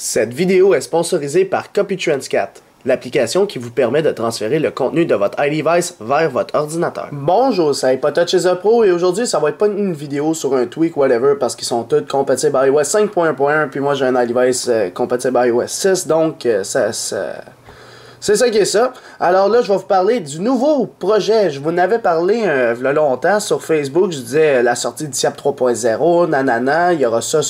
Cette vidéo est sponsorisée par CopyTransCat, l'application qui vous permet de transférer le contenu de votre iDevice vers votre ordinateur. Bonjour, c'est Hypotouch chez The Pro et aujourd'hui ça va être pas une vidéo sur un tweak whatever parce qu'ils sont tous compatibles à iOS 5.1.1 puis moi j'ai un iDevice compatible à iOS 6 donc c'est ça qui est ça. Alors là, je vais vous parler du nouveau projet. Je vous en avais parlé il y a longtemps sur Facebook. Je disais la sortie du SIAP 3.0, nanana, il y aura ça,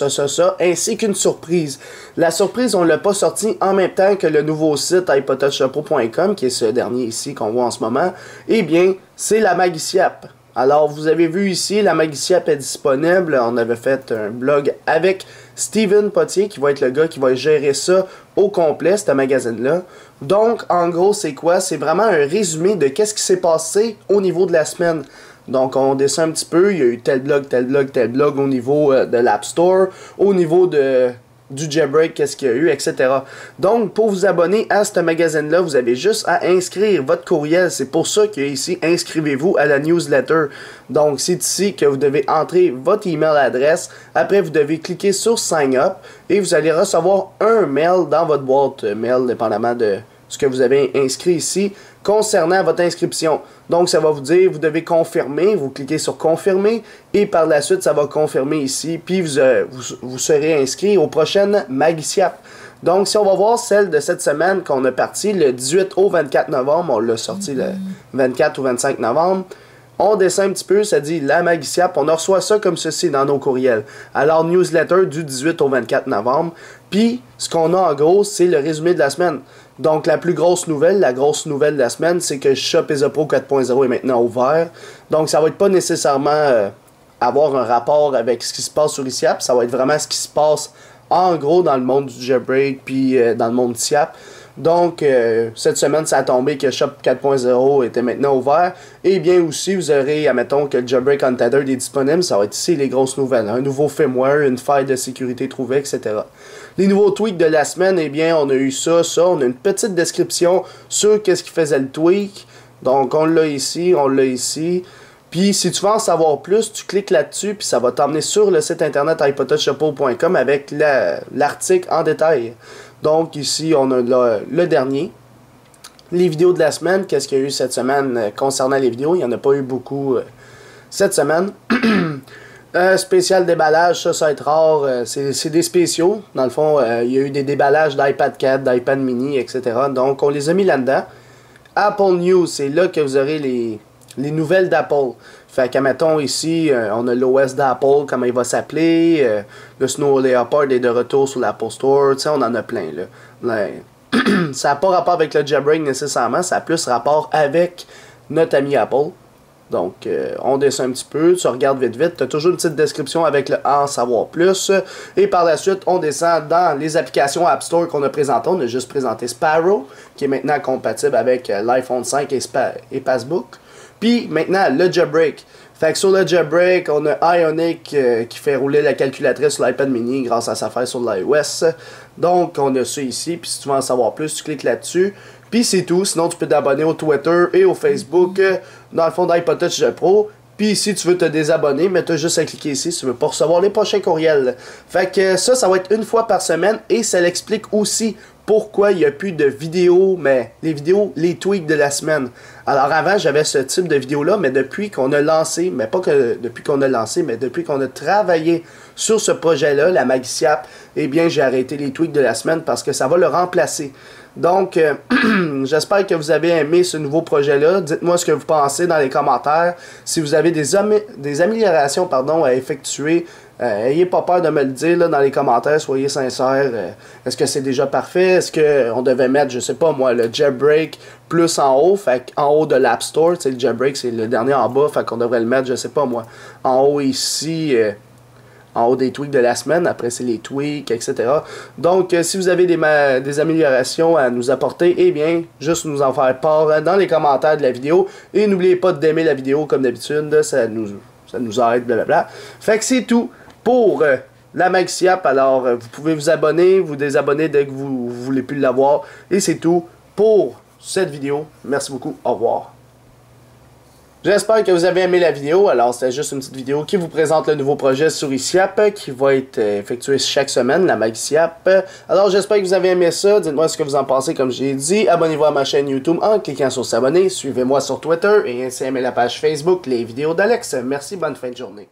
ainsi qu'une surprise. La surprise, on l'a pas sorti en même temps que le nouveau site hypotouchpro.com, qui est ce dernier ici qu'on voit en ce moment. Eh bien, c'est la Magiciap. Alors, vous avez vu ici, la Magiciap est disponible. On avait fait un blog avec Steven Potier, qui va être le gars qui va gérer ça au complet, ce magazine-là. Donc, en gros, c'est quoi? C'est vraiment un résumé de qu'est-ce qui s'est passé au niveau de la semaine. Donc, on descend un petit peu. Il y a eu tel blog au niveau de l'App Store, au niveau du jailbreak, qu'est-ce qu'il y a eu, etc. Donc, pour vous abonner à ce magazine-là, vous avez juste à inscrire votre courriel. C'est pour ça qu'il y a ici, inscrivez-vous à la newsletter. Donc, c'est ici que vous devez entrer votre email adresse. Après, vous devez cliquer sur Sign Up et vous allez recevoir un mail dans votre boîte mail, dépendamment de ce que vous avez inscrit ici, concernant votre inscription. Donc, ça va vous dire, vous devez confirmer, vous cliquez sur confirmer, et par la suite, ça va confirmer ici, puis vous serez inscrit aux prochaines Magiciap. Donc, si on va voir celle de cette semaine qu'on a partie le 18 au 24 novembre, on l'a sorti le 24 ou 25 novembre, on descend un petit peu, ça dit la Magiciap, on reçoit ça comme ceci dans nos courriels. Alors, newsletter du 18 au 24 novembre, puis ce qu'on a en gros, c'est le résumé de la semaine. Donc, la grosse nouvelle de la semaine, c'est que Shop is a Pro 4.0 est maintenant ouvert. Donc, ça va être pas nécessairement avoir un rapport avec ce qui se passe sur iSiap. Ça va être vraiment ce qui se passe en gros dans le monde du jailbreak puis dans le monde SIAP. Donc, cette semaine, ça a tombé que Shop 4.0 était maintenant ouvert. Et bien aussi, vous aurez, admettons que le Jailbreak Untethered est disponible. Ça va être ici les grosses nouvelles. Un nouveau firmware, une faille de sécurité trouvée, etc. Les nouveaux tweaks de la semaine, eh bien, on a eu ça. On a une petite description sur qu'est-ce qui faisait le tweak. Donc, on l'a ici, Puis, si tu veux en savoir plus, tu cliques là-dessus, puis ça va t'emmener sur le site internet hypotouchpro.com avec l'article en détail. Donc, ici, on a le dernier. Les vidéos de la semaine, qu'est-ce qu'il y a eu cette semaine concernant les vidéos? Il n'y en a pas eu beaucoup cette semaine. Spécial déballage, ça va être rare. C'est des spéciaux. Dans le fond, il y a eu des déballages d'iPad 4, d'iPad mini, etc. Donc, on les a mis là-dedans. Apple News, c'est là que vous aurez les nouvelles d'Apple. Fait qu'à mettons ici, on a l'OS d'Apple, comment il va s'appeler. Le Snow Leopard est de retour sur l'Apple Store. Tu sais, on en a plein, là. Ça n'a pas rapport avec le jailbreak nécessairement, ça a plus rapport avec notre ami Apple. Donc, on descend un petit peu, tu regardes vite, tu as toujours une petite description avec le en savoir plus. Et par la suite, on descend dans les applications App Store qu'on a présentées. On a juste présenté Sparrow, qui est maintenant compatible avec l'iPhone 5 et Passbook. Puis maintenant, le jailbreak. Fait que sur le jailbreak, on a Ionic qui fait rouler la calculatrice sur l'iPad mini grâce à sa faille sur l'iOS. Donc, on a ça ici. Puis si tu veux en savoir plus, tu cliques là-dessus. Puis c'est tout. Sinon, tu peux t'abonner au Twitter et au Facebook dans le fond d'Hypotouch Pro. Puis si tu veux te désabonner, mais tu as juste à cliquer ici si tu veux pas recevoir les prochains courriels. Fait que ça va être une fois par semaine et ça l'explique aussi pourquoi il n'y a plus de vidéos, mais les tweaks de la semaine. Alors avant, j'avais ce type de vidéo-là, mais depuis qu'on a lancé, mais pas que depuis qu'on a lancé, mais depuis qu'on a travaillé sur ce projet-là, la Magiciap, eh bien j'ai arrêté les tweaks de la semaine parce que ça va le remplacer. Donc, j'espère que vous avez aimé ce nouveau projet-là. Dites-moi ce que vous pensez dans les commentaires. Si vous avez des améliorations à effectuer, ayez pas peur de me le dire là, dans les commentaires. Soyez sincères. Est-ce que c'est déjà parfait? Est-ce qu'on devait mettre, je sais pas moi, le jailbreak plus en haut? Fait en haut de l'App Store, le jailbreak c'est le dernier en bas. Fait qu'on devrait le mettre, je sais pas moi, en haut ici... en haut des tweaks de la semaine, après c'est les tweaks, etc. Donc, si vous avez des améliorations à nous apporter, eh bien, juste nous en faire part dans les commentaires de la vidéo. Et n'oubliez pas d'aimer la vidéo comme d'habitude, ça nous aide, blablabla. Fait que c'est tout pour la Magiciap. Alors, vous pouvez vous abonner, vous désabonner dès que vous voulez plus l'avoir. Et c'est tout pour cette vidéo. Merci beaucoup, au revoir. J'espère que vous avez aimé la vidéo. Alors, c'était juste une petite vidéo qui vous présente le nouveau projet Souriciap qui va être effectué chaque semaine, la Magiciap. Alors, j'espère que vous avez aimé ça. Dites-moi ce que vous en pensez, comme j'ai dit. Abonnez-vous à ma chaîne YouTube en cliquant sur s'abonner. Suivez-moi sur Twitter et ainsi aimez la page Facebook Les Vidéos d'Alex. Merci, bonne fin de journée.